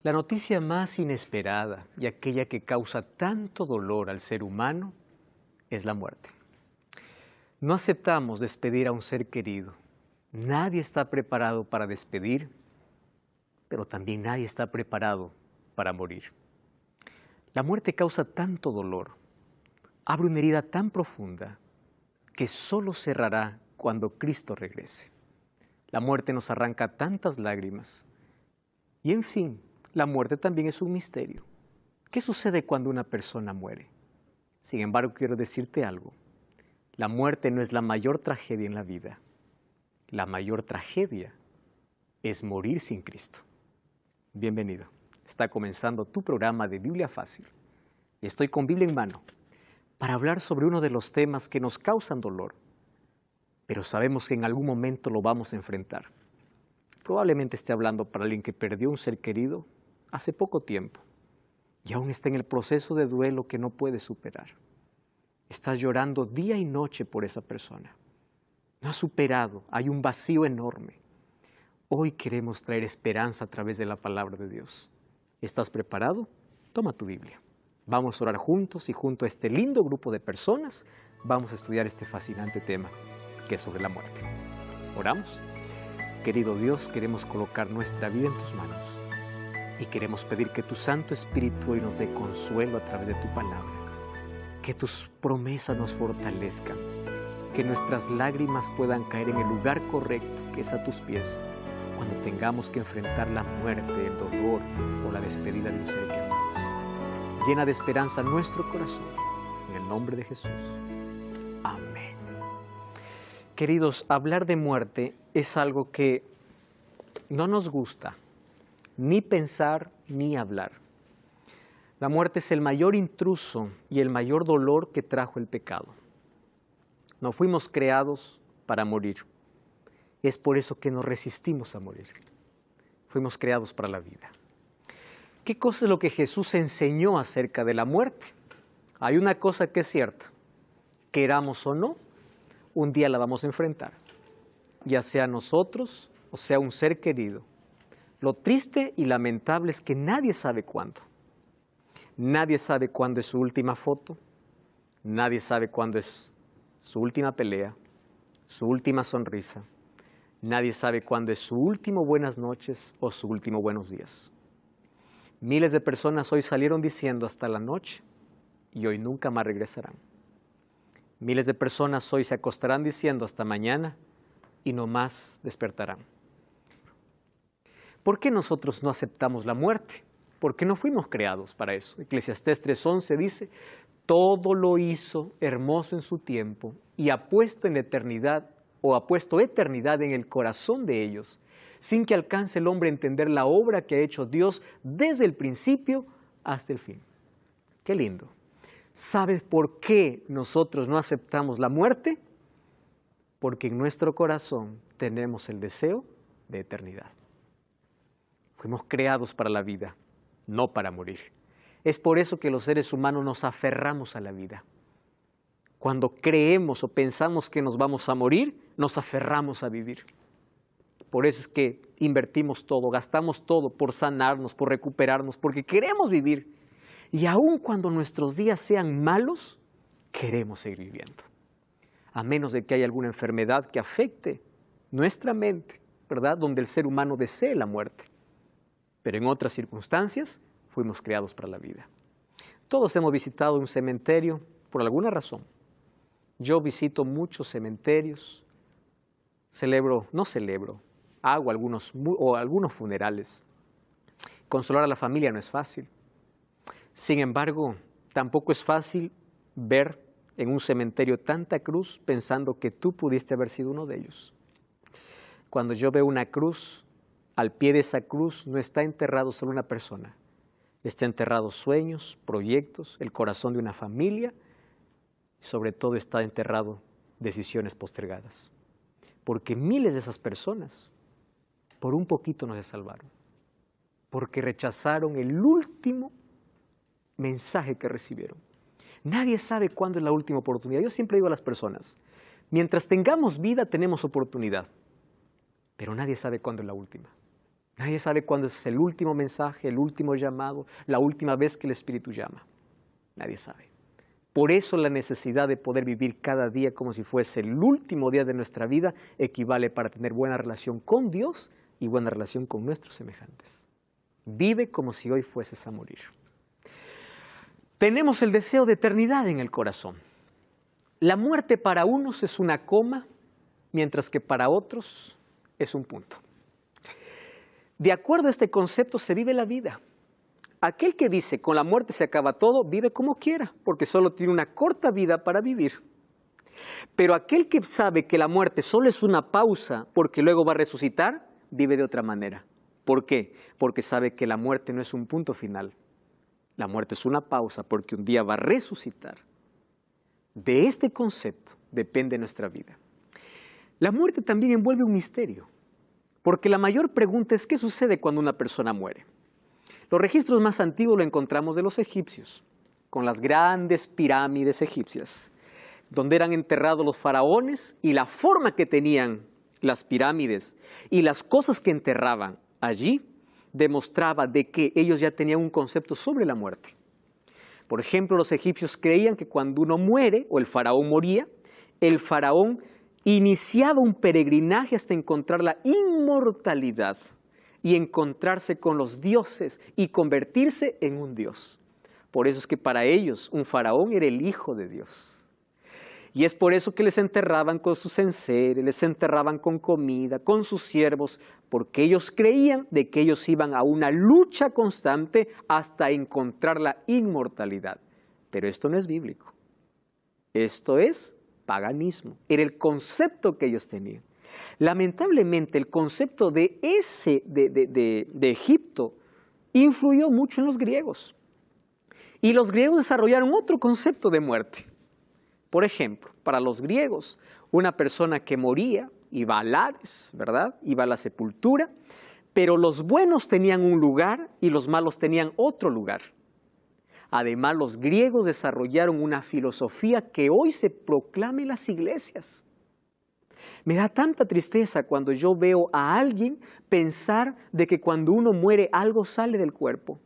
La noticia más inesperada y aquella que causa tanto dolor al ser humano es la muerte. No aceptamos despedir a un ser querido. Nadie está preparado para despedir, pero también nadie está preparado para morir. La muerte causa tanto dolor, abre una herida tan profunda que solo cerrará cuando Cristo regrese. La muerte nos arranca tantas lágrimas. Y en fin, la muerte también es un misterio. ¿Qué sucede cuando una persona muere? Sin embargo, quiero decirte algo. La muerte no es la mayor tragedia en la vida. La mayor tragedia es morir sin Cristo. Bienvenido. Está comenzando tu programa de Biblia Fácil. Y estoy con Biblia en mano para hablar sobre uno de los temas que nos causan dolor, pero sabemos que en algún momento lo vamos a enfrentar. Probablemente esté hablando para alguien que perdió un ser querido hace poco tiempo y aún está en el proceso de duelo que no puede superar. Estás llorando día y noche por esa persona. No has superado, hay un vacío enorme. Hoy queremos traer esperanza a través de la palabra de Dios. ¿Estás preparado? Toma tu Biblia. Vamos a orar juntos y junto a este lindo grupo de personas vamos a estudiar este fascinante tema que es sobre la muerte. ¿Oramos? Querido Dios, queremos colocar nuestra vida en tus manos y queremos pedir que tu Santo Espíritu hoy nos dé consuelo a través de tu palabra, que tus promesas nos fortalezcan, que nuestras lágrimas puedan caer en el lugar correcto, que es a tus pies, cuando tengamos que enfrentar la muerte, el dolor o la despedida de un ser que amamos. Llena de esperanza nuestro corazón, en el nombre de Jesús. Amén. Queridos, hablar de muerte es algo que no nos gusta, ni pensar ni hablar. La muerte es el mayor intruso y el mayor dolor que trajo el pecado. No fuimos creados para morir. Es por eso que nos resistimos a morir. Fuimos creados para la vida. ¿Qué cosa es lo que Jesús enseñó acerca de la muerte? Hay una cosa que es cierta. Queramos o no, un día la vamos a enfrentar. Ya sea nosotros o sea un ser querido. Lo triste y lamentable es que nadie sabe cuándo. Nadie sabe cuándo es su última foto. Nadie sabe cuándo es su última pelea, su última sonrisa. Nadie sabe cuándo es su último buenas noches o su último buenos días. Miles de personas hoy salieron diciendo hasta la noche y hoy nunca más regresarán. Miles de personas hoy se acostarán diciendo hasta mañana y no más despertarán. ¿Por qué nosotros no aceptamos la muerte? Porque no fuimos creados para eso. Eclesiastés 3:11 dice, todo lo hizo hermoso en su tiempo y ha puesto en eternidad o ha puesto eternidad en el corazón de ellos, sin que alcance el hombre a entender la obra que ha hecho Dios desde el principio hasta el fin. Qué lindo. ¿Sabes por qué nosotros no aceptamos la muerte? Porque en nuestro corazón tenemos el deseo de eternidad. Fuimos creados para la vida, no para morir. Es por eso que los seres humanos nos aferramos a la vida. Cuando creemos o pensamos que nos vamos a morir, nos aferramos a vivir. Por eso es que invertimos todo, gastamos todo por sanarnos, por recuperarnos, porque queremos vivir. Y aun cuando nuestros días sean malos, queremos seguir viviendo. A menos de que haya alguna enfermedad que afecte nuestra mente, ¿verdad? Donde el ser humano desee la muerte. Pero en otras circunstancias, fuimos creados para la vida. Todos hemos visitado un cementerio por alguna razón. Yo visito muchos cementerios, hago algunos funerales. Consolar a la familia no es fácil. Sin embargo, tampoco es fácil ver en un cementerio tanta cruz pensando que tú pudiste haber sido uno de ellos. Cuando yo veo una cruz, al pie de esa cruz no está enterrado solo una persona. Está enterrado sueños, proyectos, el corazón de una familia y sobre todo está enterrado decisiones postergadas. Porque miles de esas personas por un poquito no se salvaron. Porque rechazaron el último mensaje que recibieron. Nadie sabe cuándo es la última oportunidad. Yo siempre digo a las personas, mientras tengamos vida tenemos oportunidad, pero nadie sabe cuándo es la última. Nadie sabe cuándo es el último mensaje, el último llamado, la última vez que el Espíritu llama. Nadie sabe. Por eso la necesidad de poder vivir cada día como si fuese el último día de nuestra vida equivale para tener buena relación con Dios y buena relación con nuestros semejantes. Vive como si hoy fueses a morir. Tenemos el deseo de eternidad en el corazón. La muerte para unos es una coma, mientras que para otros es un punto. De acuerdo a este concepto se vive la vida. Aquel que dice con la muerte se acaba todo, vive como quiera, porque solo tiene una corta vida para vivir. Pero aquel que sabe que la muerte solo es una pausa, porque luego va a resucitar, vive de otra manera. ¿Por qué? Porque sabe que la muerte no es un punto final. La muerte es una pausa, porque un día va a resucitar. De este concepto depende nuestra vida. La muerte también envuelve un misterio, porque la mayor pregunta es ¿qué sucede cuando una persona muere? Los registros más antiguos lo encontramos de los egipcios, con las grandes pirámides egipcias, donde eran enterrados los faraones y la forma que tenían las pirámides y las cosas que enterraban allí demostraba de que ellos ya tenían un concepto sobre la muerte. Por ejemplo, los egipcios creían que cuando uno muere o el faraón moría, el faraón iniciaba un peregrinaje hasta encontrar la inmortalidad y encontrarse con los dioses y convertirse en un dios. Por eso es que para ellos un faraón era el hijo de Dios. Y es por eso que les enterraban con sus enseres, les enterraban con comida, con sus siervos, porque ellos creían de que ellos iban a una lucha constante hasta encontrar la inmortalidad. Pero esto no es bíblico. Esto es paganismo. Era el concepto que ellos tenían. Lamentablemente el concepto de Egipto influyó mucho en los griegos. Y los griegos desarrollaron otro concepto de muerte. Por ejemplo, para los griegos, una persona que moría iba al Hades, ¿verdad? Iba a la sepultura, pero los buenos tenían un lugar y los malos tenían otro lugar. Además, los griegos desarrollaron una filosofía que hoy se proclama en las iglesias. Me da tanta tristeza cuando yo veo a alguien pensar de que cuando uno muere algo sale del cuerpo,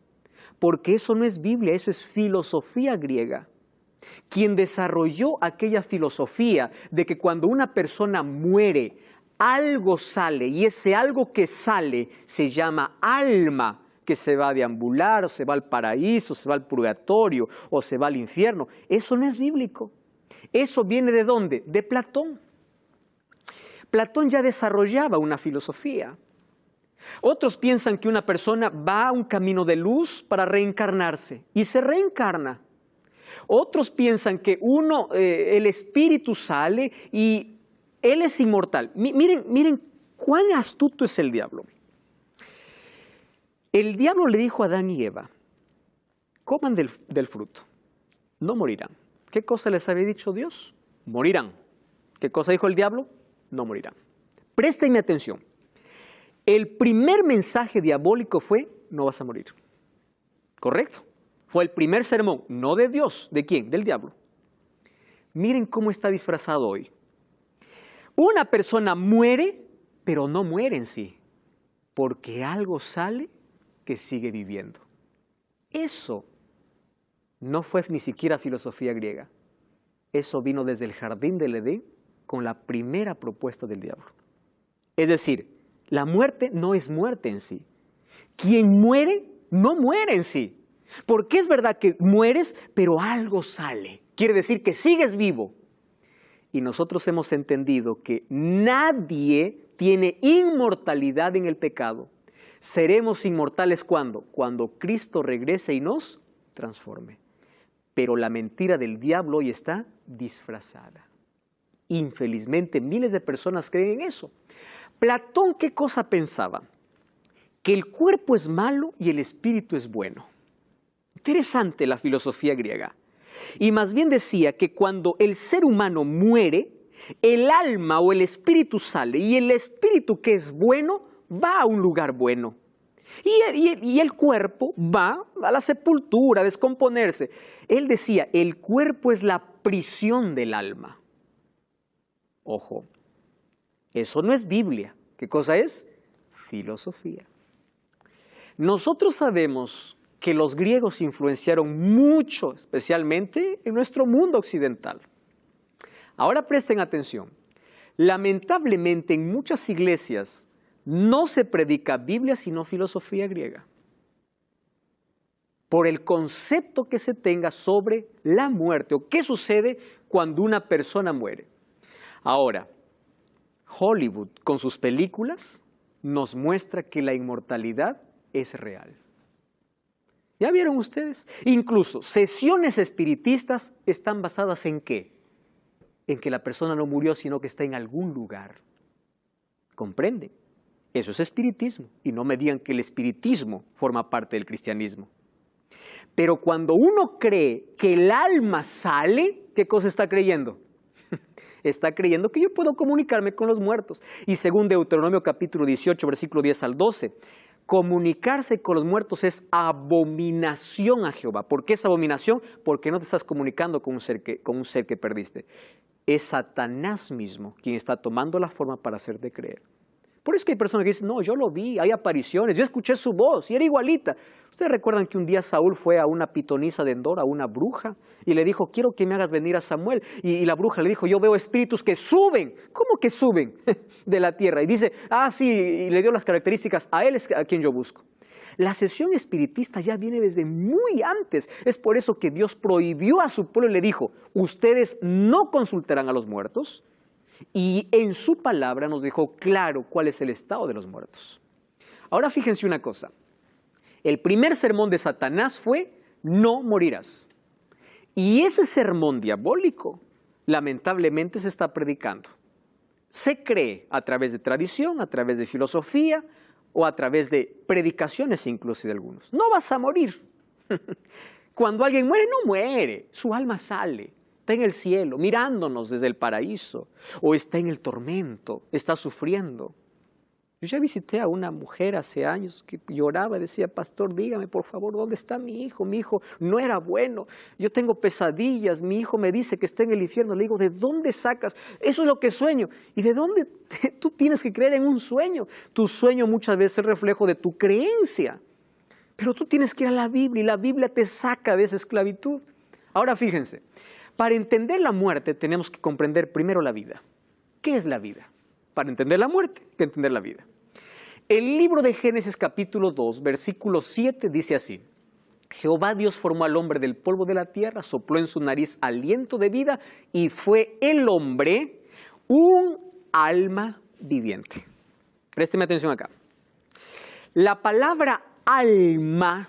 porque eso no es Biblia, eso es filosofía griega. Quien desarrolló aquella filosofía de que cuando una persona muere, algo sale y ese algo que sale se llama alma, que se va a deambular o se va al paraíso, se va al purgatorio o se va al infierno. Eso no es bíblico. Eso viene ¿de dónde? De Platón. Platón ya desarrollaba una filosofía. Otros piensan que una persona va a un camino de luz para reencarnarse y se reencarna. Otros piensan que el espíritu sale y él es inmortal. Miren cuán astuto es el diablo. El diablo le dijo a Adán y Eva, coman del fruto, no morirán. ¿Qué cosa les había dicho Dios? Morirán. ¿Qué cosa dijo el diablo? No morirán. Préstenme atención. El primer mensaje diabólico fue, no vas a morir. ¿Correcto? Fue el primer sermón, no de Dios. ¿De quién? Del diablo. Miren cómo está disfrazado hoy. Una persona muere, pero no muere en sí, porque algo sale que sigue viviendo. Eso no fue ni siquiera filosofía griega. Eso vino desde el jardín del Edén con la primera propuesta del diablo. Es decir, la muerte no es muerte en sí. Quien muere, no muere en sí. Porque es verdad que mueres, pero algo sale. Quiere decir que sigues vivo. Y nosotros hemos entendido que nadie tiene inmortalidad en el pecado. Seremos inmortales ¿cuándo? Cuando Cristo regrese y nos transforme. Pero la mentira del diablo hoy está disfrazada. Infelizmente, miles de personas creen en eso. Platón, ¿qué cosa pensaba? Que el cuerpo es malo y el espíritu es bueno. Interesante la filosofía griega. Y más bien decía que cuando el ser humano muere, el alma o el espíritu sale y el espíritu que es bueno va a un lugar bueno. Y el cuerpo va a la sepultura, a descomponerse. Él decía, el cuerpo es la prisión del alma. Ojo, eso no es Biblia. ¿Qué cosa es? Filosofía. Nosotros sabemos que los griegos influenciaron mucho, especialmente en nuestro mundo occidental. Ahora presten atención. Lamentablemente en muchas iglesias no se predica Biblia sino filosofía griega, por el concepto que se tenga sobre la muerte o qué sucede cuando una persona muere. Ahora, Hollywood con sus películas nos muestra que la inmortalidad es real. ¿Ya vieron ustedes? Incluso sesiones espiritistas están basadas ¿en qué? En que la persona no murió, sino que está en algún lugar. ¿Comprenden? Eso es espiritismo. Y no me digan que el espiritismo forma parte del cristianismo. Pero cuando uno cree que el alma sale, ¿qué cosa está creyendo? Está creyendo que yo puedo comunicarme con los muertos. Y según Deuteronomio capítulo 18, versículo 10 al 12, comunicarse con los muertos es abominación a Jehová. ¿Por qué es abominación? Porque no te estás comunicando con un ser que perdiste. Es Satanás mismo quien está tomando la forma para hacerte creer. Por eso es que hay personas que dicen, no, yo lo vi, hay apariciones, yo escuché su voz y era igualita. ¿Ustedes recuerdan que un día Saúl fue a una pitonisa de Endor, a una bruja, y le dijo, quiero que me hagas venir a Samuel? Y la bruja le dijo, yo veo espíritus que suben. ¿Cómo que suben de la tierra? Y dice, sí, y le dio las características, a él es a quien yo busco. La sesión espiritista ya viene desde muy antes. Es por eso que Dios prohibió a su pueblo y le dijo, ustedes no consultarán a los muertos. Y en su palabra nos dejó claro cuál es el estado de los muertos. Ahora fíjense una cosa. El primer sermón de Satanás fue, no morirás. Y ese sermón diabólico, lamentablemente, se está predicando. Se cree a través de tradición, a través de filosofía, o a través de predicaciones incluso de algunos. No vas a morir. Cuando alguien muere, no muere. Su alma sale. Está en el cielo, mirándonos desde el paraíso. O está en el tormento, está sufriendo. Yo ya visité a una mujer hace años que lloraba y decía, pastor, dígame por favor, ¿dónde está mi hijo? Mi hijo no era bueno, yo tengo pesadillas, mi hijo me dice que está en el infierno. Le digo, ¿de dónde sacas? Eso es lo que sueño. ¿Y de dónde? Tú tienes que creer en un sueño. Tu sueño muchas veces es el reflejo de tu creencia. Pero tú tienes que ir a la Biblia y la Biblia te saca de esa esclavitud. Ahora fíjense, para entender la muerte tenemos que comprender primero la vida. ¿Qué es la vida? Para entender la muerte, hay que entender la vida. El libro de Génesis capítulo 2, versículo 7 dice así: Jehová Dios formó al hombre del polvo de la tierra, sopló en su nariz aliento de vida y fue el hombre un alma viviente. Présteme atención acá. La palabra alma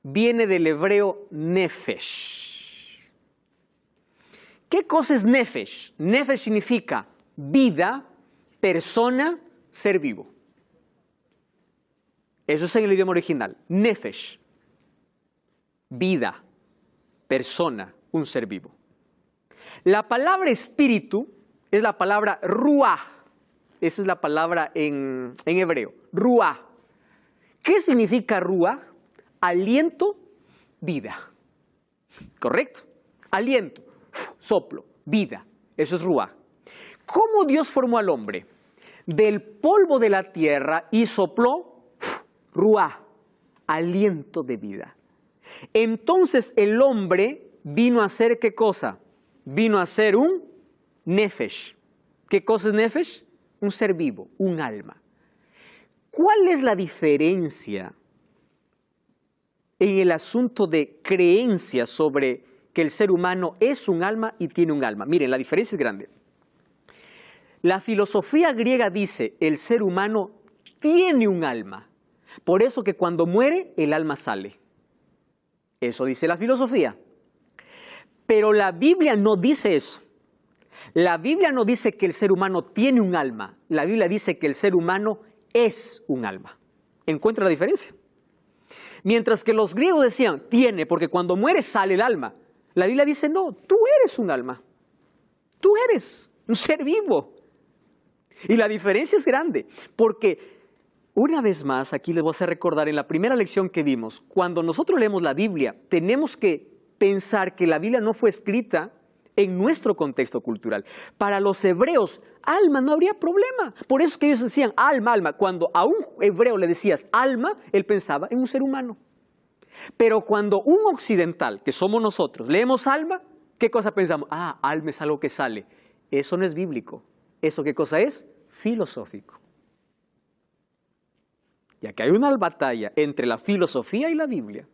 viene del hebreo nefesh. ¿Qué cosa es nefesh? Nefesh significa vida, persona, ser vivo. Eso es en el idioma original. Nefesh. Vida, persona, un ser vivo. La palabra espíritu es la palabra ruah. Esa es la palabra en hebreo. Ruah. ¿Qué significa ruah? Aliento, vida. ¿Correcto? Aliento, soplo, vida. Eso es ruah. ¿Cómo Dios formó al hombre? Del polvo de la tierra y sopló ruah, aliento de vida. Entonces el hombre vino a ser ¿qué cosa? Vino a ser un nefesh. ¿Qué cosa es nefesh? Un ser vivo, un alma. ¿Cuál es la diferencia en el asunto de creencia sobre que el ser humano es un alma y tiene un alma? Miren, la diferencia es grande. La filosofía griega dice, el ser humano tiene un alma. Por eso que cuando muere, el alma sale. Eso dice la filosofía. Pero la Biblia no dice eso. La Biblia no dice que el ser humano tiene un alma. La Biblia dice que el ser humano es un alma. ¿Encuentra la diferencia? Mientras que los griegos decían, tiene, porque cuando muere sale el alma. La Biblia dice, no, tú eres un alma. Tú eres un ser vivo. Y la diferencia es grande, porque una vez más, aquí les voy a hacer recordar en la primera lección que vimos, cuando nosotros leemos la Biblia, tenemos que pensar que la Biblia no fue escrita en nuestro contexto cultural. Para los hebreos, alma no habría problema. Por eso es que ellos decían alma, alma. Cuando a un hebreo le decías alma, él pensaba en un ser humano. Pero cuando un occidental, que somos nosotros, leemos alma, ¿qué cosa pensamos? Ah, alma es algo que sale. Eso no es bíblico. ¿Eso qué cosa es? Filosófico. Ya que hay una batalla entre la filosofía y la Biblia.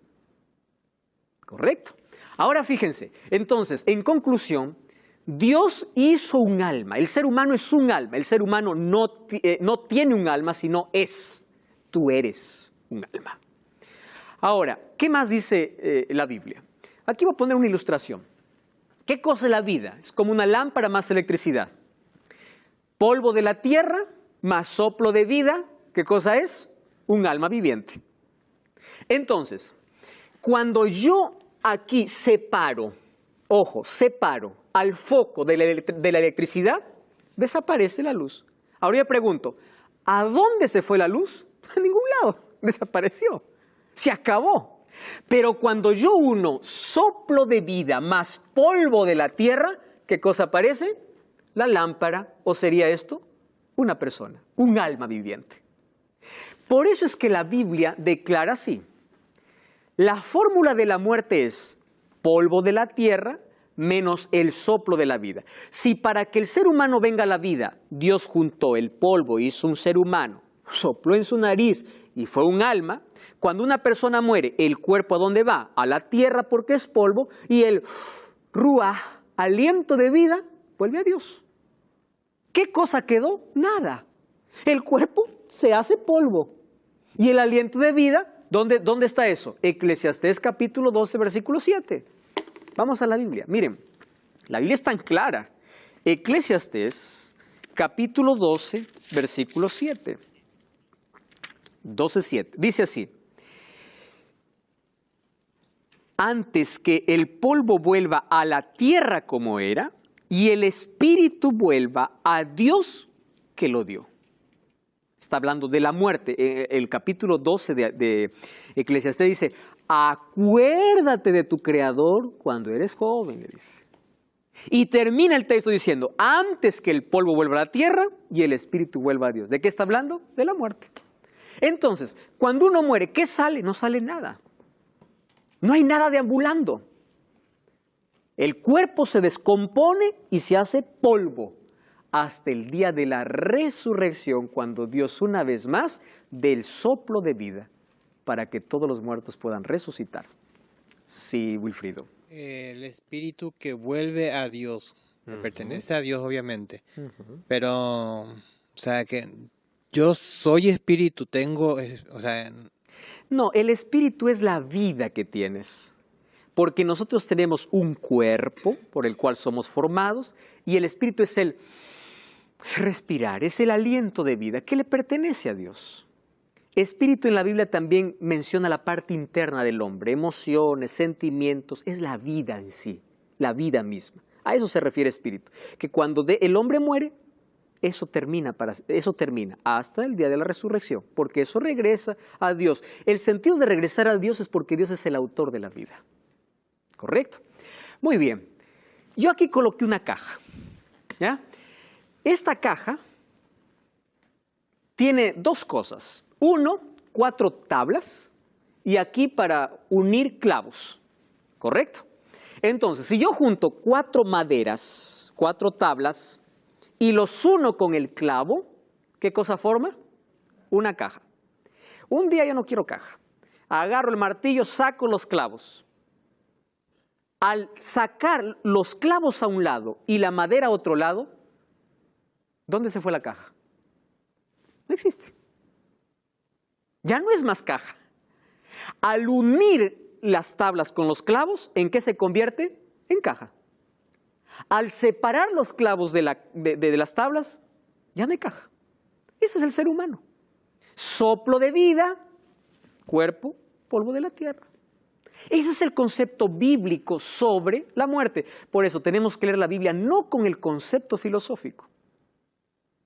¿Correcto? Ahora fíjense, entonces, en conclusión, Dios hizo un alma. El ser humano es un alma. El ser humano no tiene un alma, sino es. Tú eres un alma. Ahora, ¿qué más dice la Biblia? Aquí voy a poner una ilustración. ¿Qué cosa es la vida? Es como una lámpara más electricidad. Polvo de la tierra más soplo de vida. ¿Qué cosa es? Un alma viviente. Entonces, cuando yo aquí separo, ojo, separo al foco de la electricidad, desaparece la luz. Ahora yo pregunto, ¿a dónde se fue la luz? A ningún lado, desapareció, se acabó. Pero cuando yo uno soplo de vida más polvo de la tierra, ¿qué cosa aparece? La lámpara, o sería esto, una persona, un alma viviente. Por eso es que la Biblia declara así. La fórmula de la muerte es polvo de la tierra menos el soplo de la vida. Si para que el ser humano venga a la vida, Dios juntó el polvo, hizo un ser humano, sopló en su nariz y fue un alma, cuando una persona muere, el cuerpo ¿a dónde va? A la tierra porque es polvo y el ruah, aliento de vida, vuelve a Dios. ¿Qué cosa quedó? Nada. El cuerpo se hace polvo y el aliento de vida, ¿dónde está eso? Eclesiastés capítulo 12, versículo 7. Vamos a la Biblia. Miren, la Biblia es tan clara. Eclesiastés capítulo 12, versículo 7. 12, 7. Dice así. Antes que el polvo vuelva a la tierra como era y el espíritu vuelva a Dios que lo dio. Está hablando de la muerte. El capítulo 12 de Eclesiastés dice, acuérdate de tu Creador cuando eres joven, le dice. Y termina el texto diciendo, antes que el polvo vuelva a la tierra y el espíritu vuelva a Dios. ¿De qué está hablando? De la muerte. Entonces, cuando uno muere, ¿qué sale? No sale nada. No hay nada deambulando. El cuerpo se descompone y se hace polvo hasta el día de la resurrección, cuando Dios una vez más dé el soplo de vida para que todos los muertos puedan resucitar. Sí, Wilfrido. El espíritu que vuelve a Dios, que pertenece a Dios obviamente, pero, o sea, que yo soy espíritu, o sea... No, el espíritu es la vida que tienes, porque nosotros tenemos un cuerpo por el cual somos formados y el espíritu es el respirar, es el aliento de vida que le pertenece a Dios. Espíritu en la Biblia también menciona la parte interna del hombre, emociones, sentimientos, es la vida en sí, la vida misma. A eso se refiere espíritu, que cuando el hombre muere, eso termina hasta el día de la resurrección, porque eso regresa a Dios. El sentido de regresar a Dios es porque Dios es el autor de la vida. ¿Correcto? Muy bien. Yo aquí coloqué una caja, ¿ya? Esta caja tiene dos cosas. Uno, 4 tablas y aquí para unir clavos, ¿correcto? Entonces, si yo junto 4 maderas, 4 tablas y los uno con el clavo, ¿qué cosa forma? Una caja. Un día yo no quiero caja. Agarro el martillo, saco los clavos. Al sacar los clavos a un lado y la madera a otro lado, ¿dónde se fue la caja? No existe. Ya no es más caja. Al unir las tablas con los clavos, ¿en qué se convierte? En caja. Al separar los clavos de las tablas, ya no hay caja. Ese es el ser humano. Soplo de vida, cuerpo, polvo de la tierra. Ese es el concepto bíblico sobre la muerte. Por eso tenemos que leer la Biblia no con el concepto filosófico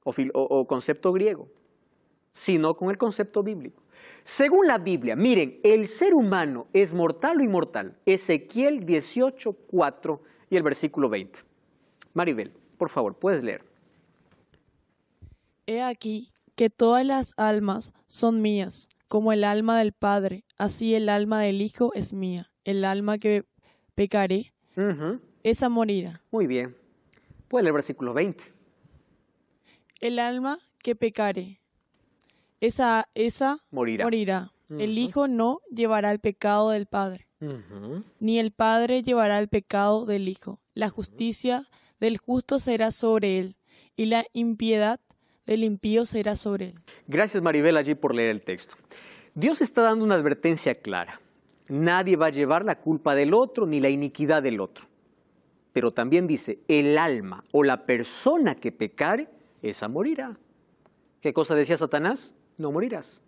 o concepto griego, sino con el concepto bíblico. Según la Biblia, miren, el ser humano es mortal o inmortal. Ezequiel 18:4 y el versículo 20. Maribel, por favor, puedes leer. He aquí que todas las almas son mías, como el alma del Padre, así el alma del Hijo es mía. El alma que pecaré, esa morirá. Muy bien. Puede leer el versículo 20. El alma que pecare, esa morirá. El Hijo no llevará el pecado del Padre, ni el Padre llevará el pecado del Hijo. La justicia del justo será sobre él, y la impiedad del impío será sobre él. Gracias, Maribel, allí por leer el texto. Dios está dando una advertencia clara. Nadie va a llevar la culpa del otro ni la iniquidad del otro. Pero también dice, el alma o la persona que pecare, esa morirá. ¿Qué cosa decía Satanás? No morirás.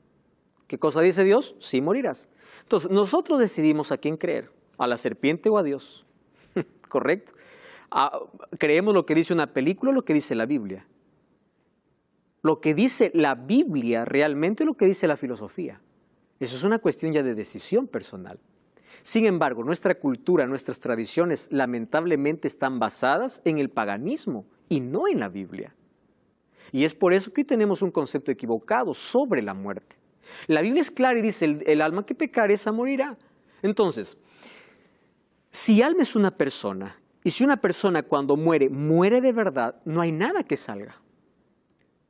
¿Qué cosa dice Dios? Sí morirás. Entonces, nosotros decidimos a quién creer, a la serpiente o a Dios. ¿Correcto? Creemos lo que dice una película o lo que dice la Biblia. Lo que dice la Biblia realmente es lo que dice la filosofía. Eso es una cuestión ya de decisión personal. Sin embargo, nuestra cultura, nuestras tradiciones, lamentablemente están basadas en el paganismo y no en la Biblia. Y es por eso que hoy tenemos un concepto equivocado sobre la muerte. La Biblia es clara y dice, el alma que pecare, esa morirá. Entonces, si alma es una persona, y si una persona cuando muere, muere de verdad, no hay nada que salga.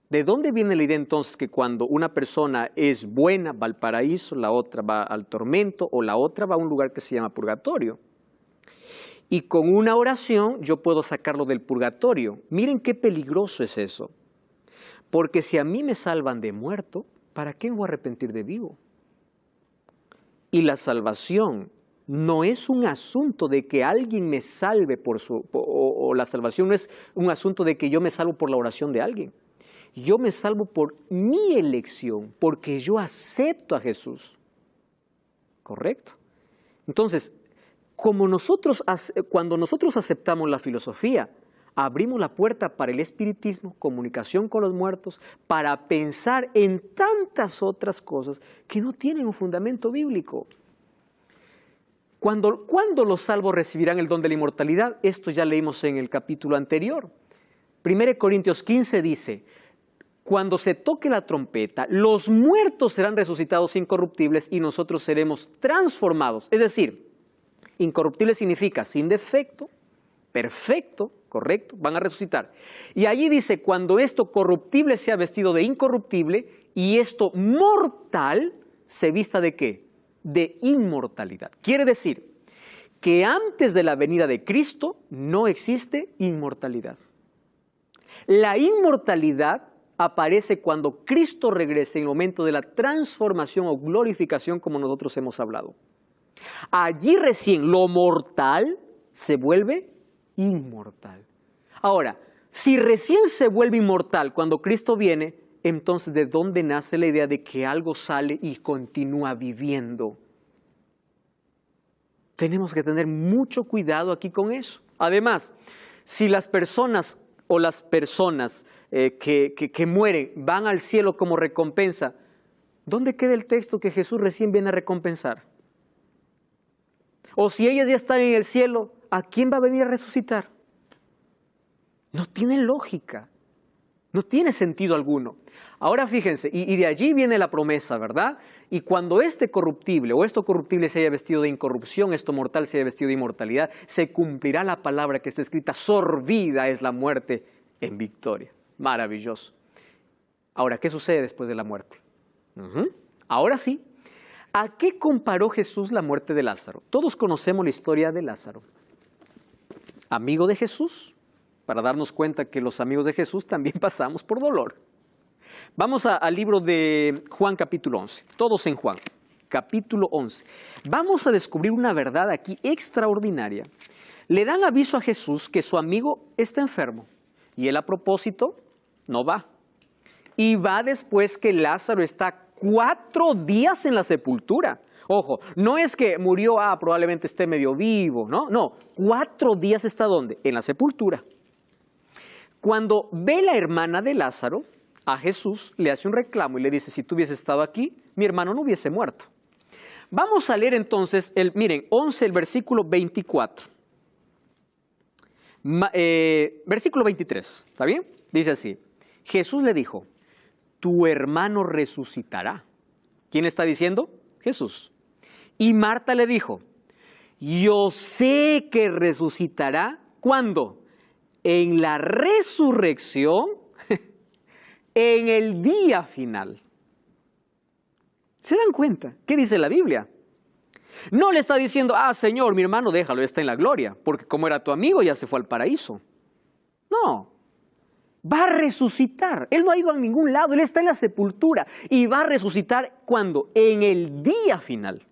¿De dónde viene la idea entonces que cuando una persona es buena va al paraíso, la otra va al tormento o la otra va a un lugar que se llama purgatorio? Y con una oración yo puedo sacarlo del purgatorio. Miren qué peligroso es eso. Porque si a mí me salvan de muerto, ¿para qué me voy a arrepentir de vivo? Y la salvación no es un asunto de que alguien me salve o la salvación no es un asunto de que yo me salvo por la oración de alguien. Yo me salvo por mi elección, porque yo acepto a Jesús. ¿Correcto? Entonces, cuando nosotros aceptamos la filosofía, abrimos la puerta para el espiritismo, comunicación con los muertos, para pensar en tantas otras cosas que no tienen un fundamento bíblico. ¿Cuándo los salvos recibirán el don de la inmortalidad? Esto ya leímos en el capítulo anterior. 1 Corintios 15 dice, cuando se toque la trompeta, los muertos serán resucitados incorruptibles y nosotros seremos transformados. Es decir, incorruptible significa sin defecto, perfecto, correcto, van a resucitar. Y allí dice, cuando esto corruptible sea vestido de incorruptible y esto mortal se vista ¿de qué? De inmortalidad. Quiere decir que antes de la venida de Cristo no existe inmortalidad. La inmortalidad aparece cuando Cristo regrese en el momento de la transformación o glorificación como nosotros hemos hablado. Allí recién lo mortal se vuelve inmortal. Ahora, si recién se vuelve inmortal cuando Cristo viene, entonces ¿de dónde nace la idea de que algo sale y continúa viviendo? Tenemos que tener mucho cuidado aquí con eso. Además, si las personas que mueren van al cielo como recompensa, ¿dónde queda el texto que Jesús recién viene a recompensar? O si ellas ya están en el cielo, ¿a quién va a venir a resucitar? No tiene lógica, no tiene sentido alguno. Ahora fíjense, y de allí viene la promesa, ¿verdad? Y cuando este corruptible o esto corruptible se haya vestido de incorrupción, esto mortal se haya vestido de inmortalidad, se cumplirá la palabra que está escrita, sorbida es la muerte en victoria. Maravilloso. Ahora, ¿qué sucede después de la muerte? Ahora sí, ¿a qué comparó Jesús la muerte de Lázaro? Todos conocemos la historia de Lázaro. Amigo de Jesús, para darnos cuenta que los amigos de Jesús también pasamos por dolor. Vamos al libro de Juan capítulo 11, todos en Juan, capítulo 11. Vamos a descubrir una verdad aquí extraordinaria. Le dan aviso a Jesús que su amigo está enfermo y él a propósito no va. Y va después que Lázaro está 4 días en la sepultura. Ojo, no es que murió, probablemente esté medio vivo, no, 4 días está ¿dónde? En la sepultura. Cuando ve la hermana de Lázaro, a Jesús le hace un reclamo y le dice, si tú hubieses estado aquí, mi hermano no hubiese muerto. Vamos a leer entonces, miren, 11, el versículo 24. Versículo 23, ¿está bien? Dice así, Jesús le dijo, tu hermano resucitará. ¿Quién está diciendo? Jesús. Y Marta le dijo, yo sé que resucitará. ¿Cuándo? En la resurrección, en el día final. ¿Se dan cuenta? ¿Qué dice la Biblia? No le está diciendo, Señor, mi hermano, déjalo, está en la gloria, porque como era tu amigo ya se fue al paraíso. No, va a resucitar. Él no ha ido a ningún lado, Él está en la sepultura y va a resucitar, ¿cuándo? En el día final.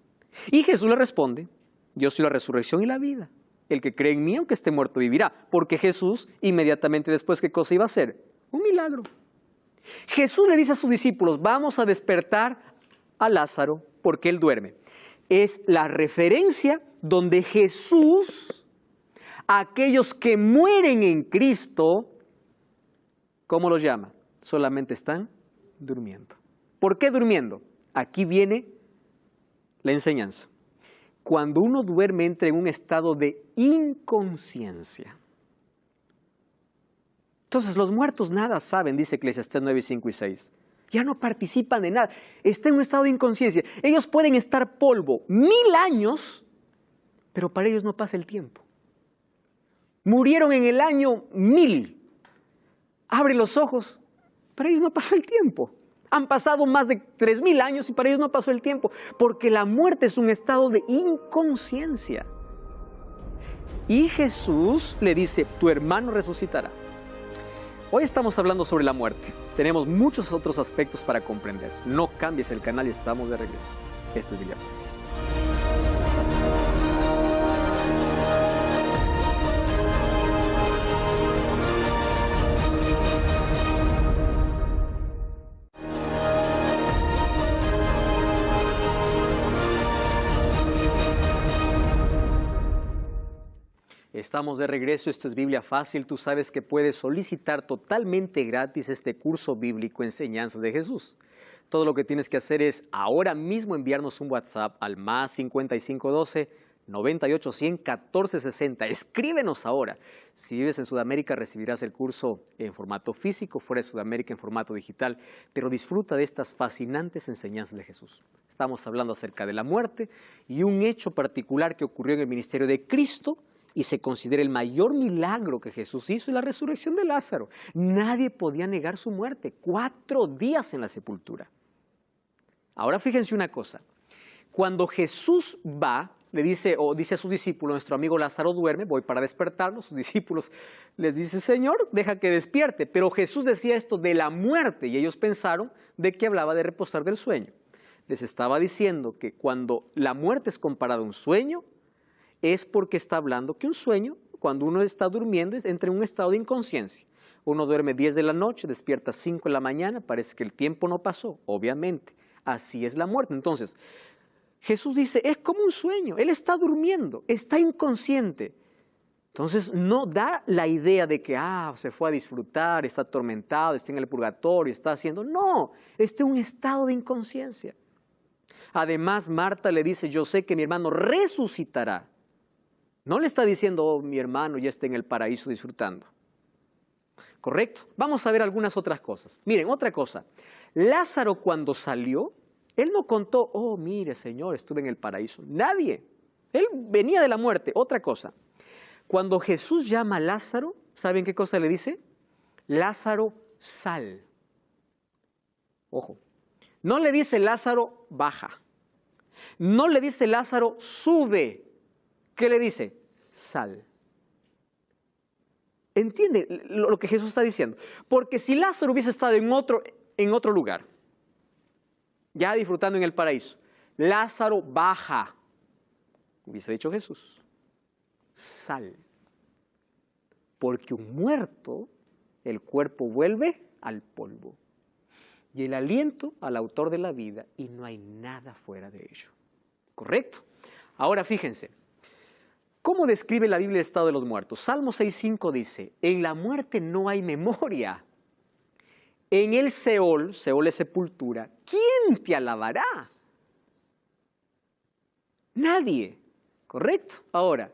Y Jesús le responde, yo soy la resurrección y la vida. El que cree en mí, aunque esté muerto, vivirá. Porque Jesús, inmediatamente después, ¿qué cosa iba a hacer? Un milagro. Jesús le dice a sus discípulos, vamos a despertar a Lázaro porque él duerme. Es la referencia donde Jesús, aquellos que mueren en Cristo, ¿cómo los llama? Solamente están durmiendo. ¿Por qué durmiendo? Aquí viene la enseñanza. Cuando uno duerme entra en un estado de inconsciencia. Entonces los muertos nada saben, dice Eclesiastés 9, 5 y 6. Ya no participan de nada, están en un estado de inconsciencia. Ellos pueden estar polvo 1000 años, pero para ellos no pasa el tiempo. Murieron en el año 1000. Abre los ojos, para ellos no pasó el tiempo. Han pasado más de 3000 años y para ellos no pasó el tiempo, porque la muerte es un estado de inconsciencia. Y Jesús le dice, tu hermano resucitará. Hoy estamos hablando sobre la muerte. Tenemos muchos otros aspectos para comprender. No cambies el canal y estamos de regreso. Esto es Biblia Fácil. Estamos de regreso, esto es Biblia Fácil. Tú sabes que puedes solicitar totalmente gratis este curso bíblico Enseñanzas de Jesús. Todo lo que tienes que hacer es ahora mismo enviarnos un WhatsApp al más 5512 98 100 14 60. Escríbenos ahora. Si vives en Sudamérica recibirás el curso en formato físico, fuera de Sudamérica en formato digital, pero disfruta de estas fascinantes enseñanzas de Jesús. Estamos hablando acerca de la muerte y un hecho particular que ocurrió en el ministerio de Cristo y se considera el mayor milagro que Jesús hizo, es la resurrección de Lázaro. Nadie podía negar su muerte, 4 días en la sepultura. Ahora fíjense una cosa, cuando Jesús va, le dice, o dice a sus discípulos, nuestro amigo Lázaro duerme, voy para despertarlo. Sus discípulos les dice, Señor, deja que despierte. Pero Jesús decía esto de la muerte y ellos pensaron de que hablaba de reposar del sueño. Les estaba diciendo que cuando la muerte es comparada a un sueño, es porque está hablando que un sueño, cuando uno está durmiendo, entra en un estado de inconsciencia. Uno duerme 10 de la noche, despierta 5 de la mañana, parece que el tiempo no pasó, obviamente. Así es la muerte. Entonces, Jesús dice, es como un sueño, Él está durmiendo, está inconsciente. Entonces, no da la idea de que, se fue a disfrutar, está atormentado, está en el purgatorio, está haciendo... No, está en un estado de inconsciencia. Además, Marta le dice, yo sé que mi hermano resucitará. No le está diciendo, mi hermano ya está en el paraíso disfrutando. ¿Correcto? Vamos a ver algunas otras cosas. Miren, otra cosa. Lázaro cuando salió, él no contó, mire Señor, estuve en el paraíso. Nadie. Él venía de la muerte. Otra cosa. Cuando Jesús llama a Lázaro, ¿saben qué cosa le dice? Lázaro, sal. Ojo. No le dice Lázaro, baja. No le dice Lázaro, sube. ¿Qué le dice? Sal. ¿Entiende lo que Jesús está diciendo? Porque si Lázaro hubiese estado en otro lugar, ya disfrutando en el paraíso, Lázaro baja, hubiese dicho Jesús, sal. Porque un muerto, el cuerpo vuelve al polvo y el aliento al autor de la vida y no hay nada fuera de ello. ¿Correcto? Ahora fíjense. ¿Cómo describe la Biblia el estado de los muertos? Salmo 6:5 dice, en la muerte no hay memoria. En el Seol, Seol es sepultura, ¿quién te alabará? Nadie, ¿correcto? Ahora,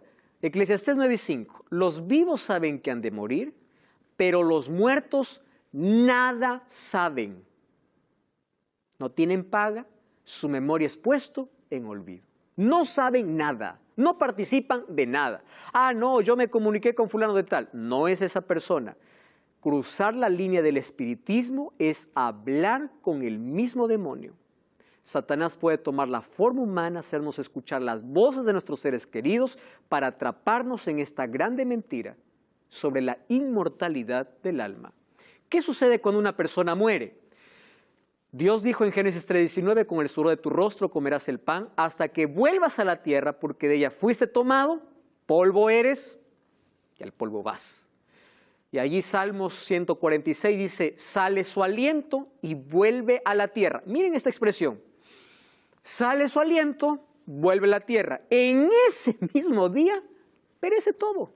Eclesiastés 9:5. Los vivos saben que han de morir, pero los muertos nada saben. No tienen paga, su memoria es puesto en olvido. No saben nada, no participan de nada. Ah, no, yo me comuniqué con fulano de tal. No es esa persona. Cruzar la línea del espiritismo es hablar con el mismo demonio. Satanás puede tomar la forma humana, hacernos escuchar las voces de nuestros seres queridos para atraparnos en esta grande mentira sobre la inmortalidad del alma. ¿Qué sucede cuando una persona muere? Dios dijo en Génesis 3:19, con el sudor de tu rostro comerás el pan hasta que vuelvas a la tierra, porque de ella fuiste tomado, polvo eres y al polvo vas. Y allí Salmos 146 dice, sale su aliento y vuelve a la tierra. Miren esta expresión, sale su aliento, vuelve a la tierra. En ese mismo día perece todo.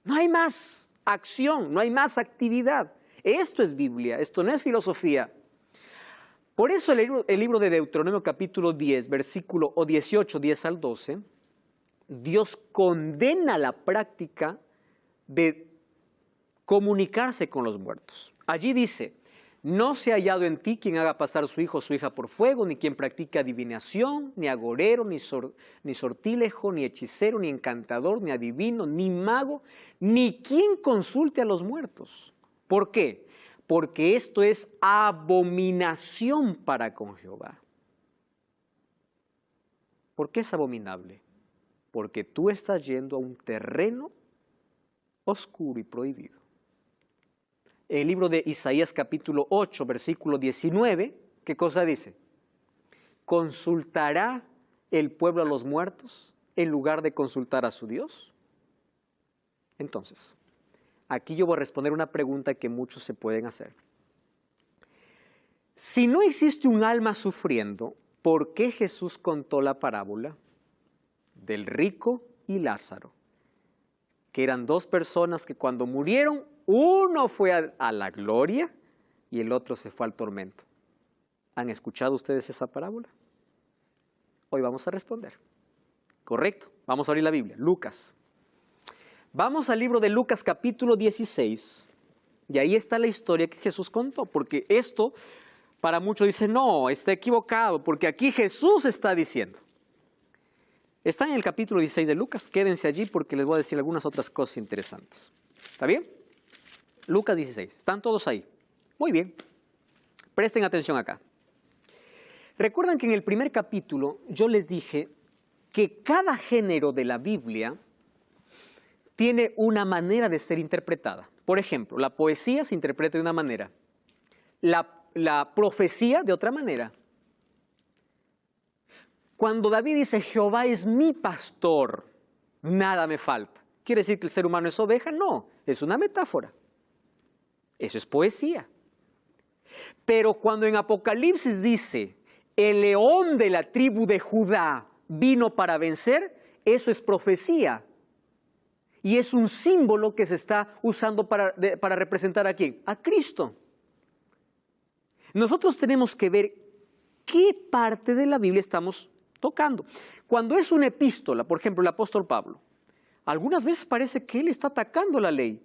No hay más acción, no hay más actividad. Esto es Biblia, esto no es filosofía. Por eso el libro de Deuteronomio capítulo 10, versículo 18, 10 al 12, Dios condena la práctica de comunicarse con los muertos. Allí dice, no se ha hallado en ti quien haga pasar su hijo o su hija por fuego, ni quien practique adivinación, ni agorero, ni sortilejo, ni hechicero, ni encantador, ni adivino, ni mago, ni quien consulte a los muertos. ¿Por qué? Porque esto es abominación para con Jehová. ¿Por qué es abominable? Porque tú estás yendo a un terreno oscuro y prohibido. El libro de Isaías capítulo 8, versículo 19, ¿qué cosa dice? ¿Consultará el pueblo a los muertos en lugar de consultar a su Dios? Entonces, aquí yo voy a responder una pregunta que muchos se pueden hacer. Si no existe un alma sufriendo, ¿por qué Jesús contó la parábola del rico y Lázaro? Que eran dos personas que cuando murieron, uno fue a la gloria y el otro se fue al tormento. ¿Han escuchado ustedes esa parábola? Hoy vamos a responder. Correcto, vamos a abrir la Biblia, Lucas. Vamos al libro de Lucas capítulo 16 y ahí está la historia que Jesús contó, porque esto para muchos dicen, no, está equivocado, porque aquí Jesús está diciendo. Está en el capítulo 16 de Lucas, quédense allí porque les voy a decir algunas otras cosas interesantes. ¿Está bien? Lucas 16, ¿están todos ahí? Muy bien, presten atención acá. Recuerdan que en el primer capítulo yo les dije que cada género de la Biblia tiene una manera de ser interpretada. Por ejemplo, la poesía se interpreta de una manera, la profecía de otra manera. Cuando David dice, Jehová es mi pastor, nada me falta. ¿Quiere decir que el ser humano es oveja? No, es una metáfora. Eso es poesía. Pero cuando en Apocalipsis dice, el león de la tribu de Judá vino para vencer, eso es profecía. Y es un símbolo que se está usando para representar a ¿quién? A Cristo. Nosotros tenemos que ver qué parte de la Biblia estamos tocando. Cuando es una epístola, por ejemplo, el apóstol Pablo, algunas veces parece que él está atacando la ley,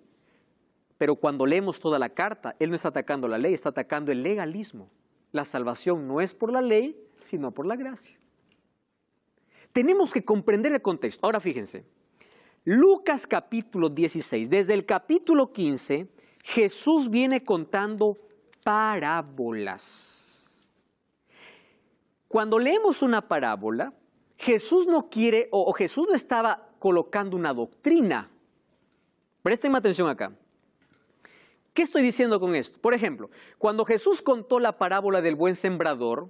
pero cuando leemos toda la carta, él no está atacando la ley, está atacando el legalismo. La salvación no es por la ley, sino por la gracia. Tenemos que comprender el contexto. Ahora fíjense, Lucas capítulo 16, desde el capítulo 15, Jesús viene contando parábolas. Cuando leemos una parábola, Jesús no quiere, o Jesús no estaba colocando una doctrina. Préstenme atención acá. ¿Qué estoy diciendo con esto? Por ejemplo, cuando Jesús contó la parábola del buen sembrador,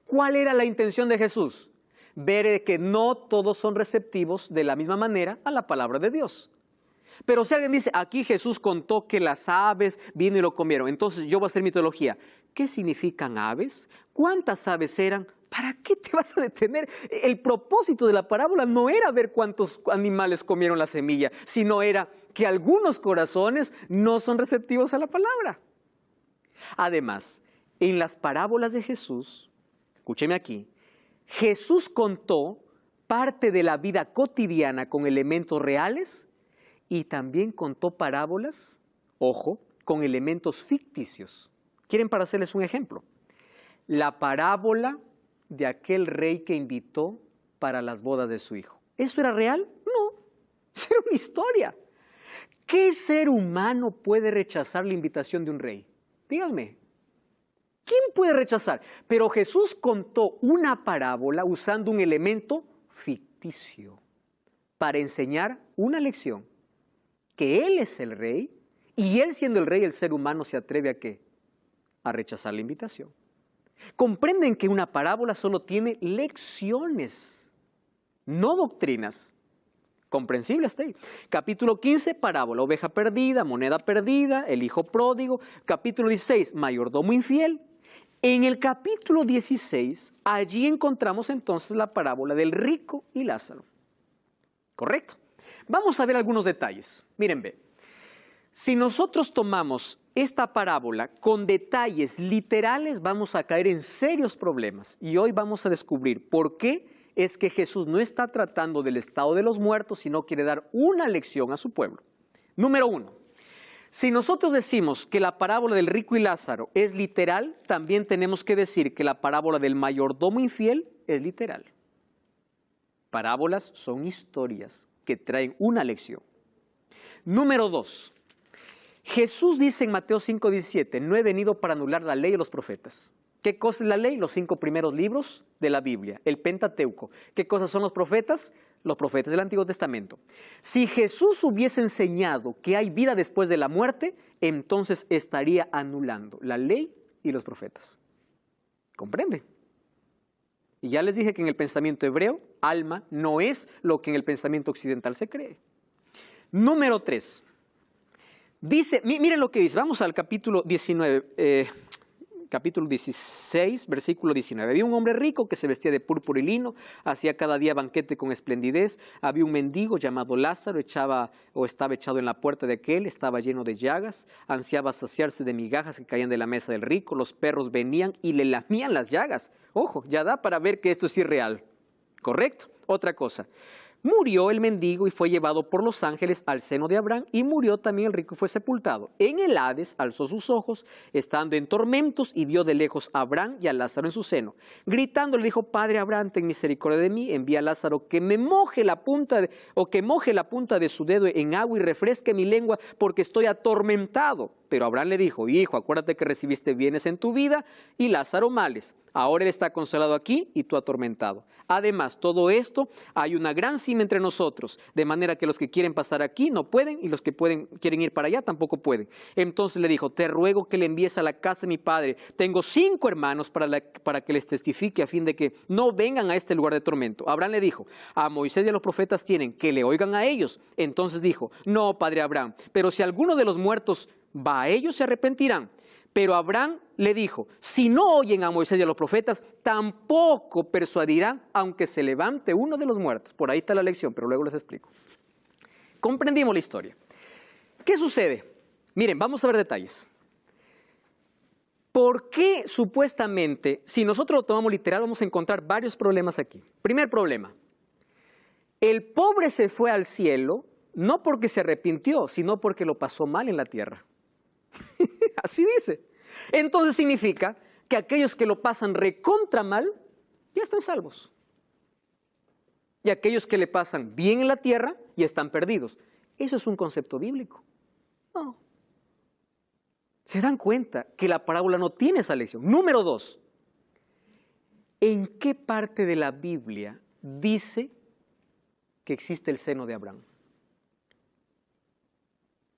¿cuál era la intención de Jesús? Ver que no todos son receptivos de la misma manera a la palabra de Dios. Pero si alguien dice, aquí Jesús contó que las aves vino y lo comieron, entonces yo voy a hacer mi teología. ¿Qué significan aves? ¿Cuántas aves eran? ¿Para qué te vas a detener? El propósito de la parábola no era ver cuántos animales comieron la semilla, sino era que algunos corazones no son receptivos a la palabra. Además, en las parábolas de Jesús, escúcheme aquí, Jesús contó parte de la vida cotidiana con elementos reales y también contó parábolas, ojo, con elementos ficticios. ¿Quieren para hacerles un ejemplo? La parábola de aquel rey que invitó para las bodas de su hijo. ¿Eso era real? No, era una historia. ¿Qué ser humano puede rechazar la invitación de un rey? Díganme. ¿Quién puede rechazar? Pero Jesús contó una parábola usando un elemento ficticio para enseñar una lección. Que Él es el rey y Él siendo el rey, el ser humano se atreve ¿a qué? A rechazar la invitación. Comprenden que una parábola solo tiene lecciones, no doctrinas. Comprensible hasta ahí. Capítulo 15, parábola, oveja perdida, moneda perdida, el hijo pródigo. Capítulo 16, mayordomo infiel. En el capítulo 16, allí encontramos entonces la parábola del rico y Lázaro. ¿Correcto? Vamos a ver algunos detalles. Miren, ve. Si nosotros tomamos esta parábola con detalles literales, vamos a caer en serios problemas. Y hoy vamos a descubrir por qué es que Jesús no está tratando del estado de los muertos, sino quiere dar una lección a su pueblo. Número 1. Si nosotros decimos que la parábola del rico y Lázaro es literal, también tenemos que decir que la parábola del mayordomo infiel es literal. Parábolas son historias que traen una lección. Número 2. Jesús dice en Mateo 5:17, no he venido para anular la ley de los profetas. ¿Qué cosa es la ley? Los 5 primeros libros de la Biblia, el Pentateuco. ¿Qué cosas son los profetas? Los profetas del Antiguo Testamento. Si Jesús hubiese enseñado que hay vida después de la muerte, entonces estaría anulando la ley y los profetas. ¿Comprende? Y ya les dije que en el pensamiento hebreo, alma no es lo que en el pensamiento occidental se cree. Número 3. Dice, miren lo que dice, vamos al capítulo 19, capítulo 16, versículo 19. Había un hombre rico que se vestía de púrpura y lino, hacía cada día banquete con esplendidez. Había un mendigo llamado Lázaro, estaba echado en la puerta de aquel, estaba lleno de llagas, ansiaba saciarse de migajas que caían de la mesa del rico. Los perros venían y le lamían las llagas. Ojo, ya da para ver que esto es irreal. ¿Correcto? Otra cosa. Murió el mendigo y fue llevado por los ángeles al seno de Abraham, y murió también el rico y fue sepultado. En el Hades alzó sus ojos, estando en tormentos, y vio de lejos a Abraham y a Lázaro en su seno. Gritando le dijo, Padre Abraham, ten misericordia de mí, envía a Lázaro que me moje la punta de su dedo en agua y refresque mi lengua, porque estoy atormentado. Pero Abraham le dijo, hijo, acuérdate que recibiste bienes en tu vida y Lázaro males. Ahora él está consolado aquí y tú atormentado. Además, todo esto, hay una gran cima entre nosotros, de manera que los que quieren pasar aquí no pueden y los que quieren ir para allá tampoco pueden. Entonces le dijo, te ruego que le envíes a la casa de mi padre. Tengo 5 hermanos para que les testifique a fin de que no vengan a este lugar de tormento. Abraham le dijo, a Moisés y a los profetas tienen que le oigan a ellos. Entonces dijo, no, padre Abraham, pero si alguno de los muertos va a ellos, se arrepentirán. Pero Abraham le dijo, si no oyen a Moisés y a los profetas, tampoco persuadirán, aunque se levante uno de los muertos. Por ahí está la lección, pero luego les explico. Comprendimos la historia. ¿Qué sucede? Miren, vamos a ver detalles. ¿Por qué supuestamente, si nosotros lo tomamos literal, vamos a encontrar varios problemas aquí? Primer problema, el pobre se fue al cielo, no porque se arrepintió, sino porque lo pasó mal en la tierra. Así dice. Entonces significa que aquellos que lo pasan recontra mal, ya están salvos. Y aquellos que le pasan bien en la tierra, ya están perdidos. ¿Eso es un concepto bíblico? No. ¿Se dan cuenta que la parábola no tiene esa lección? Número 2. ¿En qué parte de la Biblia dice que existe el seno de Abraham?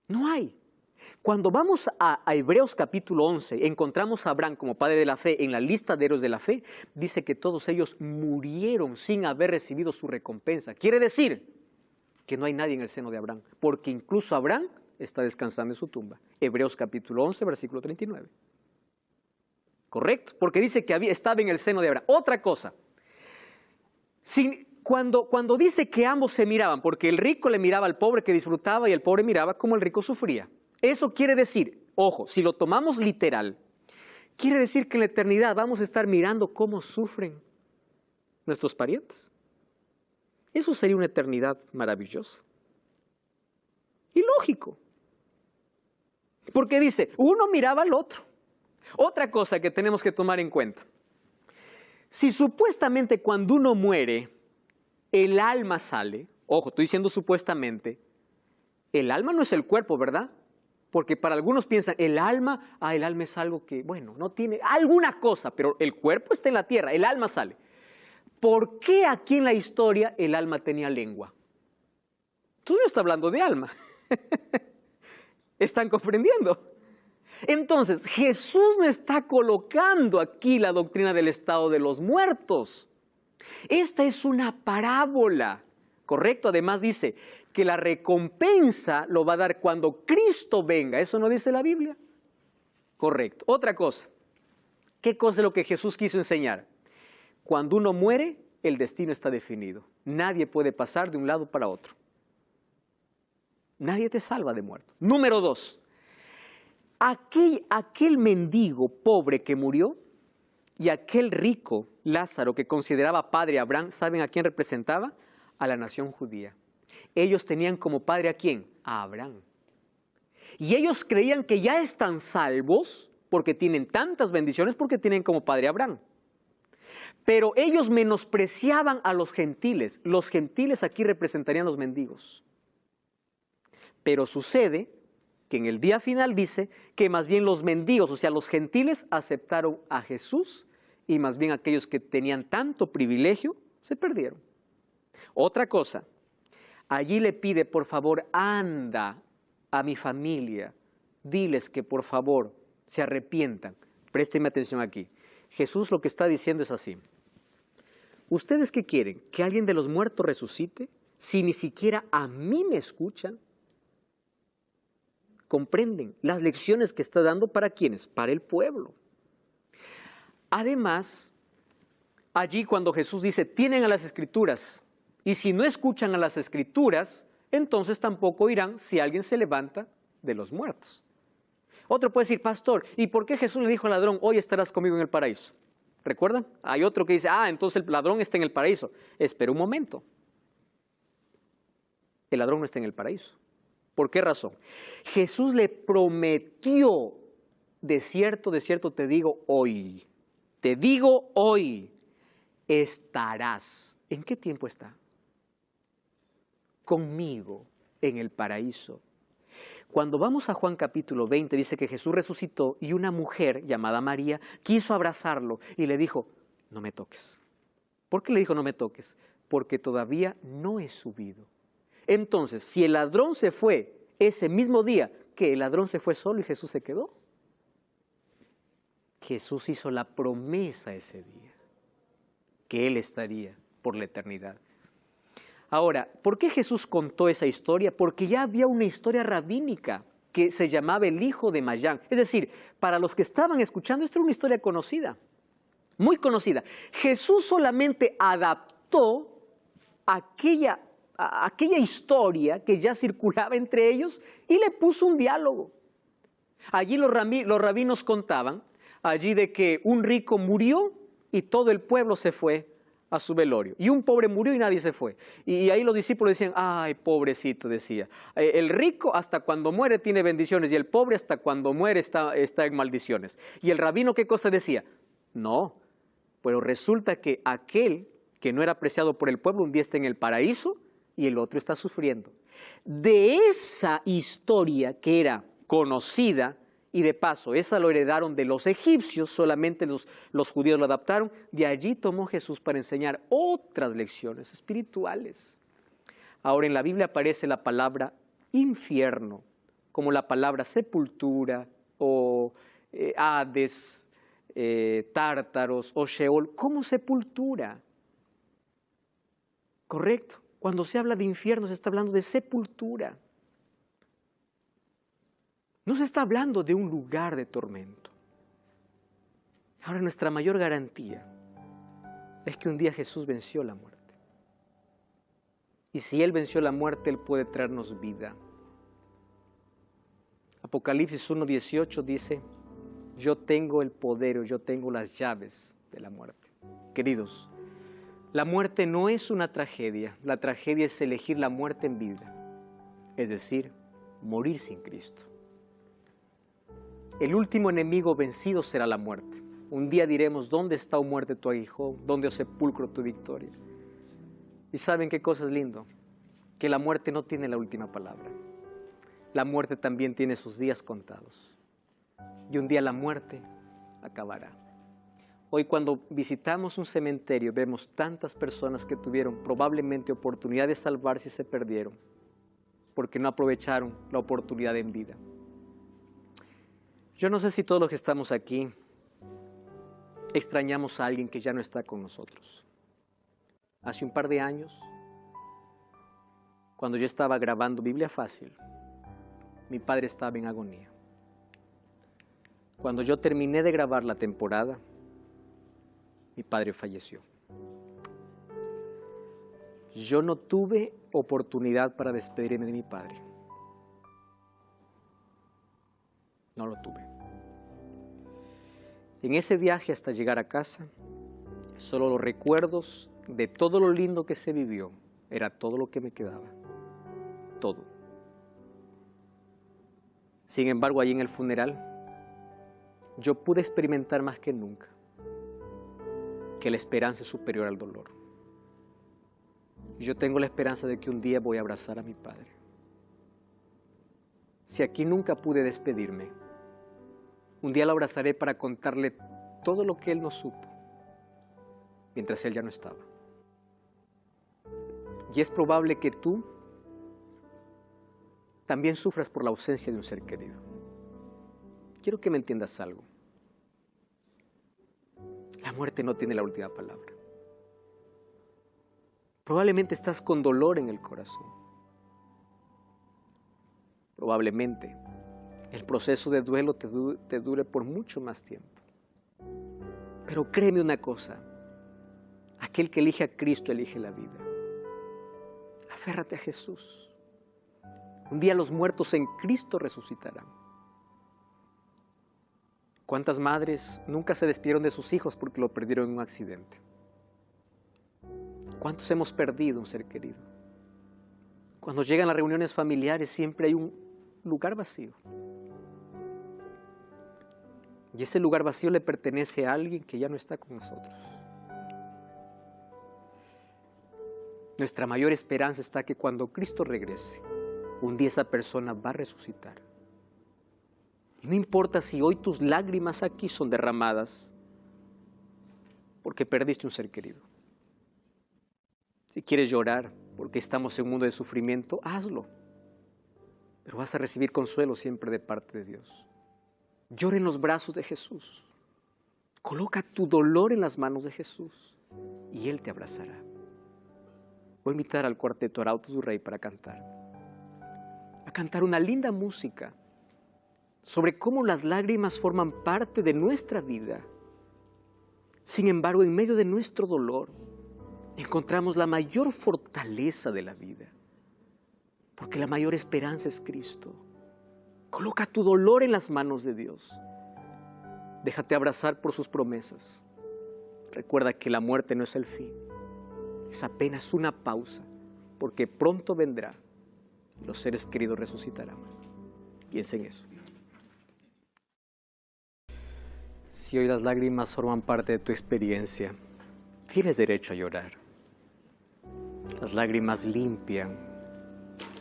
No hay. Cuando vamos a Hebreos capítulo 11, encontramos a Abraham como padre de la fe en la lista de héroes de la fe, dice que todos ellos murieron sin haber recibido su recompensa. Quiere decir que no hay nadie en el seno de Abraham, porque incluso Abraham está descansando en su tumba. Hebreos capítulo 11, versículo 39. ¿Correcto? Porque dice que estaba en el seno de Abraham. Otra cosa, cuando dice que ambos se miraban, porque el rico le miraba al pobre que disfrutaba y el pobre miraba cómo el rico sufría. Eso quiere decir, ojo, si lo tomamos literal, quiere decir que en la eternidad vamos a estar mirando cómo sufren nuestros parientes. Eso sería una eternidad maravillosa. Y lógico. Porque dice, uno miraba al otro. Otra cosa que tenemos que tomar en cuenta. Si supuestamente cuando uno muere, el alma sale, ojo, estoy diciendo supuestamente, el alma no es el cuerpo, ¿verdad? Porque para algunos piensan, el alma es algo que, bueno, no tiene alguna cosa, pero el cuerpo está en la tierra, el alma sale. ¿Por qué aquí en la historia el alma tenía lengua? Tú no estás hablando de alma. ¿Están comprendiendo? Entonces, Jesús no está colocando aquí la doctrina del estado de los muertos. Esta es una parábola, ¿correcto? Además dice que la recompensa lo va a dar cuando Cristo venga. ¿Eso no dice la Biblia? Correcto. Otra cosa. ¿Qué cosa es lo que Jesús quiso enseñar? Cuando uno muere, el destino está definido. Nadie puede pasar de un lado para otro. Nadie te salva de muerto. Número 2. Aquel mendigo pobre que murió y aquel rico Lázaro que consideraba padre a Abraham, ¿saben a quién representaba? A la nación judía. Ellos tenían como padre ¿a quién? A Abraham. Y ellos creían que ya están salvos porque tienen tantas bendiciones, porque tienen como padre a Abraham. Pero ellos menospreciaban a los gentiles. Los gentiles aquí representarían los mendigos. Pero sucede que en el día final dice que más bien los mendigos, o sea, los gentiles aceptaron a Jesús y más bien aquellos que tenían tanto privilegio se perdieron. Otra cosa, allí le pide, por favor, anda a mi familia, diles que por favor se arrepientan. Présteme atención aquí. Jesús lo que está diciendo es así. ¿Ustedes qué quieren? ¿Que alguien de los muertos resucite? Si ni siquiera a mí me escuchan. ¿Comprenden las lecciones que está dando para quiénes? Para el pueblo. Además, allí cuando Jesús dice, tienen a las Escrituras, y si no escuchan a las Escrituras, entonces tampoco irán si alguien se levanta de los muertos. Otro puede decir, pastor, ¿y por qué Jesús le dijo al ladrón, hoy estarás conmigo en el paraíso? ¿Recuerdan? Hay otro que dice, entonces el ladrón está en el paraíso. Espera un momento. El ladrón no está en el paraíso. ¿Por qué razón? Jesús le prometió, de cierto te digo hoy, estarás. ¿En qué tiempo está? Conmigo en el paraíso. Cuando vamos a Juan capítulo 20, dice que Jesús resucitó y una mujer llamada María quiso abrazarlo y le dijo, no me toques. ¿Por qué le dijo no me toques? Porque todavía no he subido. Entonces, si el ladrón se fue ese mismo día, que el ladrón se fue solo y Jesús se quedó. Jesús hizo la promesa ese día, que Él estaría por la eternidad. Ahora, ¿por qué Jesús contó esa historia? Porque ya había una historia rabínica que se llamaba el hijo de Mayán. Es decir, para los que estaban escuchando, esta era una historia conocida, muy conocida. Jesús solamente adaptó aquella historia que ya circulaba entre ellos y le puso un diálogo. Allí los rabinos contaban, allí de que un rico murió y todo el pueblo se fue a su velorio. Y un pobre murió y nadie se fue. Y ahí los discípulos decían, ay, pobrecito, decía. El rico hasta cuando muere tiene bendiciones y el pobre hasta cuando muere está en maldiciones. Y el rabino, ¿qué cosa decía? No, pero resulta que aquel que no era apreciado por el pueblo un día está en el paraíso y el otro está sufriendo. De esa historia que era conocida, y de paso, esa lo heredaron de los egipcios, solamente los judíos lo adaptaron, de allí tomó Jesús para enseñar otras lecciones espirituales. Ahora en la Biblia aparece la palabra infierno, como la palabra sepultura o Hades, Tártaros o Sheol, como sepultura. ¿Correcto? Cuando se habla de infierno se está hablando de sepultura. No se está hablando de un lugar de tormento. Ahora nuestra mayor garantía es que un día Jesús venció la muerte. Y si Él venció la muerte, Él puede traernos vida. Apocalipsis 1:18 dice, yo tengo el poder, yo tengo las llaves de la muerte. Queridos, La muerte no es una tragedia. La tragedia es elegir la muerte en vida. Es decir, morir sin Cristo. El último enemigo vencido será la muerte. Un día diremos, ¿dónde está, oh muerte, tu aguijón? ¿Dónde, oh sepulcro, tu victoria? ¿Y saben qué cosa es lindo? Que la muerte no tiene la última palabra. La muerte también tiene sus días contados. Y un día la muerte acabará. Hoy cuando visitamos un cementerio vemos tantas personas que tuvieron probablemente oportunidad de salvarse y se perdieron porque no aprovecharon la oportunidad en vida. Yo no sé si todos los que estamos aquí extrañamos a alguien que ya no está con nosotros. Hace un par de años, cuando yo estaba grabando Biblia Fácil, mi padre estaba en agonía. Cuando yo terminé de grabar la temporada, mi padre falleció. Yo no tuve oportunidad para despedirme de mi padre. No lo tuve. En ese viaje hasta llegar a casa, solo los recuerdos de todo lo lindo que se vivió, era todo lo que me quedaba. Todo. Sin embargo, allí en el funeral, yo pude experimentar más que nunca que la esperanza es superior al dolor. Yo tengo la esperanza de que un día voy a abrazar a mi padre. Si aquí nunca pude despedirme, un día lo abrazaré para contarle todo lo que él no supo, mientras él ya no estaba. Y es probable que tú también sufras por la ausencia de un ser querido. Quiero que me entiendas algo. La muerte no tiene la última palabra. Probablemente estás con dolor en el corazón. Probablemente el proceso de duelo te dure por mucho más tiempo. Pero créeme una cosa, aquel que elige a Cristo elige la vida. Aférrate a Jesús. Un día los muertos en Cristo resucitarán. ¿Cuántas madres nunca se despidieron de sus hijos porque lo perdieron en un accidente? ¿Cuántos hemos perdido un ser querido? Cuando llegan las reuniones familiares siempre hay un lugar vacío. Y ese lugar vacío le pertenece a alguien que ya no está con nosotros. Nuestra mayor esperanza está que cuando Cristo regrese, un día esa persona va a resucitar. Y no importa si hoy tus lágrimas aquí son derramadas porque perdiste un ser querido. Si quieres llorar porque estamos en un mundo de sufrimiento, hazlo. Pero vas a recibir consuelo siempre de parte de Dios. Llora en los brazos de Jesús. Coloca tu dolor en las manos de Jesús y Él te abrazará. Voy a invitar al cuarteto Arautos do Rei para cantar. A cantar una linda música sobre cómo las lágrimas forman parte de nuestra vida. Sin embargo, en medio de nuestro dolor, encontramos la mayor fortaleza de la vida, porque la mayor esperanza es Cristo. Coloca tu dolor en las manos de Dios. Déjate abrazar por sus promesas. Recuerda que la muerte no es el fin, es apenas una pausa, porque pronto vendrá. Los seres queridos resucitarán. Piensa en eso. Si hoy las lágrimas forman parte de tu experiencia, tienes derecho a llorar. Las lágrimas limpian,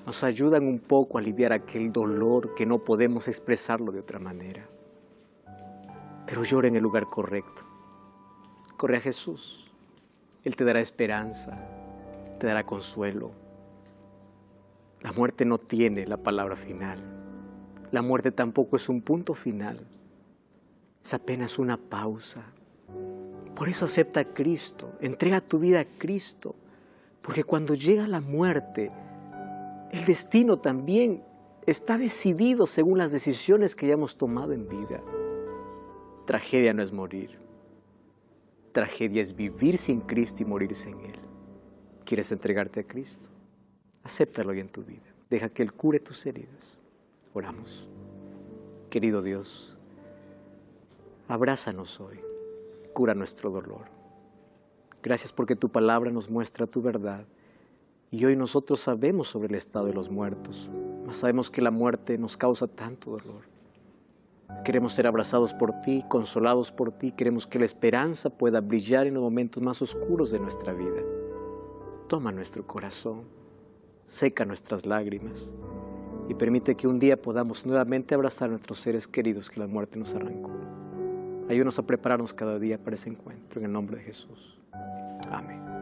nos ayudan un poco a aliviar aquel dolor que no podemos expresarlo de otra manera. Pero llora en el lugar correcto. Corre a Jesús. Él te dará esperanza, te dará consuelo. La muerte no tiene la palabra final. La muerte tampoco es un punto final. Es apenas una pausa. Por eso acepta a Cristo, entrega tu vida a Cristo, porque cuando llega la muerte, el destino también está decidido según las decisiones que hayamos tomado en vida. Tragedia no es morir. Tragedia es vivir sin Cristo y morir sin Él. ¿Quieres entregarte a Cristo? Acéptalo hoy en tu vida. Deja que Él cure tus heridas. Oramos. Querido Dios, abrázanos hoy. Cura nuestro dolor. Gracias porque tu palabra nos muestra tu verdad. Y hoy nosotros sabemos sobre el estado de los muertos, mas sabemos que la muerte nos causa tanto dolor. Queremos ser abrazados por ti, consolados por ti. Queremos que la esperanza pueda brillar en los momentos más oscuros de nuestra vida. Toma nuestro corazón, seca nuestras lágrimas y permite que un día podamos nuevamente abrazar a nuestros seres queridos que la muerte nos arrancó. Ayúdanos a prepararnos cada día para ese encuentro, en el nombre de Jesús. Amén.